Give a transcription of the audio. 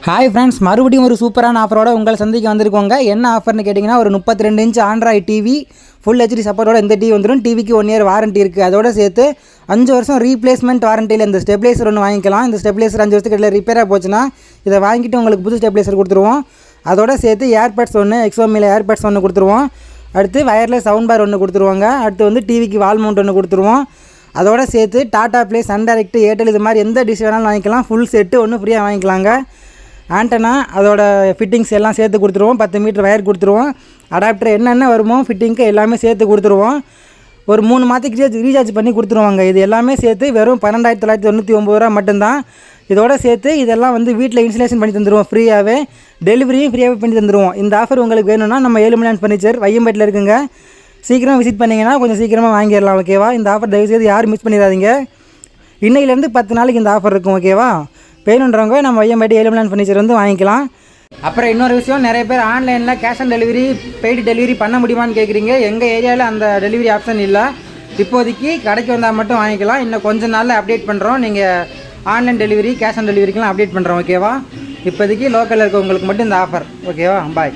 Hi friends, மறுபடியும் ஒரு சூப்பரான ஆஃபரோட உங்களை சந்திக்க வந்திருக்கோங்க. என்ன ஆஃபர்னு கேட்டிங்கன்னா, ஒரு 32 inch android TV full HD சப்போர்ட்டோட இந்த டிவி வந்துடும். டிவிக்கு 1 இயர் வாரண்ட்டி இருக்குது. அதோட சேர்த்து 5 வருஷம் ரீப்ளேஸ்மெண்ட் வாரண்டியில் இந்த ஸ்டெபிளைசர் ஒன்று வாங்கிக்கலாம். இந்த ஸ்டெபிளைசர் 5 வருஷத்துக்கு இடையில ரிப்பேராக போச்சுன்னா இதை வாங்கிட்டு உங்களுக்கு புது ஸ்டெபிளைசர் கொடுத்துருவோம். அதோட சேர்த்து ஏர்பட்ஸ் ஒன்று, எக்ஸோமியில் ஏர்பட்ஸ் ஒன்று கொடுத்துருவோம். அடுத்து வயர்லெஸ் சவுண்ட் பார் ஒன்று கொடுத்துருவாங்க. அடுத்து வந்து டிவிக்கு வால் மவுண்ட் ஒன்று கொடுத்துருவோம். அதோட சேர்த்து Tata play, Sun Direct, Airtel இது மாதிரி எந்த டிஷ் வேணாலும் வாங்கிக்கலாம். ஃபுல் செட்டு ஒன்று ஃப்ரீயாக வாங்கிக்கலாங்க. ஆண்டனா அதோட ஃபிட்டிங்ஸ் எல்லாம் சேர்த்து கொடுத்துருவோம். 10 மீட்டர் வயர் கொடுத்துருவோம். அடாப்டர் என்னென்ன வருமோ ஃபிட்டிங்க்கு எல்லாமே சேர்த்து கொடுத்துருவோம். ஒரு 3 மாதத்துக்கு ரீசார்ஜ் பண்ணி கொடுத்துருவாங்க. இது எல்லாமே சேர்த்து வெறும் 12,999 ரூபா மட்டும்தான். இதோட சேர்த்து இதெல்லாம் வந்து வீட்டில் இன்ஸ்டலேஷன் பண்ணி தந்துடுவோம் ஃப்ரீயாகவே. டெலிவரியும் ஃப்ரீயாகவே பண்ணி தந்துடுவோம். இந்த ஆஃபர் உங்களுக்கு வேணும்னா நம்ம ஏழுமலையான் ஃபர்னிச்சர் வையம்பேட்டில் இருக்குங்க. சீக்கிரம் விசிட் பண்ணிங்கன்னா கொஞ்சம் சீக்கிரமாக வாங்கிடலாம். ஓகேவா? இந்த ஆஃபர் தயவுசெய்து யாரும் மிஸ் பண்ணிடாதீங்க. இன்னையிலேருந்து 10 நாளைக்கு இந்த ஆஃபர் இருக்கும். ஓகேவா? வேணுன்றவங்க நம்ம வையம்பேட்டி ஏழுமலையான் ஃபர்னிச்சர் வந்து வாங்கிக்கலாம். அப்புறம் இன்னொரு விஷயம், நிறைய பேர் ஆன்லைனில் cash on delivery, paid delivery பண்ண முடியுமான்னு கேட்குறீங்க. எங்கள் ஏரியாவில் அந்த டெலிவரி ஆப்ஷன் இல்லை. இப்போதைக்கு கடைக்கு வந்தால் மட்டும் வாங்கிக்கலாம். இன்னும் கொஞ்சம் நாளில் அப்டேட் பண்ணுறோம். நீங்கள் ஆன்லைன் டெலிவரி, கேஷ் ஆன் டெலிவரிக்கெலாம் அப்டேட் பண்ணுறோம். ஓகேவா? இப்போதைக்கு லோக்கலில் இருக்கவங்களுக்கு மட்டும் இந்த ஆஃபர். ஓகேவா? பாய்.